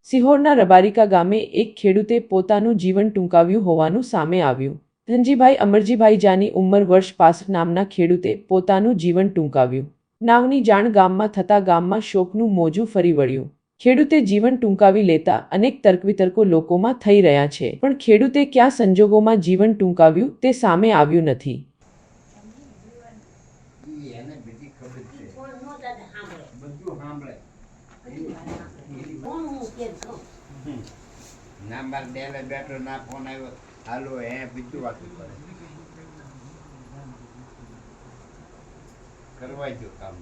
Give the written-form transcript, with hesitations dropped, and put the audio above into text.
સિહોરના રબારિકા ગામે એક ખેડૂતે પોતાનું જીવન ટૂંકાવ્યું હોવાનું સામે આવ્યું. ધનજીભાઈ અમરજીભાઈ જાની ઉંમર વર્ષ 65 નામના ખેડૂતે પોતાનું જીવન ટૂંકાવ્યું. નાવની જાણ ગામમાં થતાં ગામમાં શોકનું મોજું ફરી વળ્યું. ખેડૂતે જીવન ટૂંકાવી લેતા અનેક તર્કવિતર્કો લોકોમાં થઈ રહ્યા છે, પણ ખેડૂતે કયા સંજોગોમાં જીવન ટૂંકાવ્યું તે સામે આવ્યું નથી. નંબર ડેલે બેઠો ના ફોન આવ્યો હાલો હે બીજું વાતું કરે કરવા જો કામ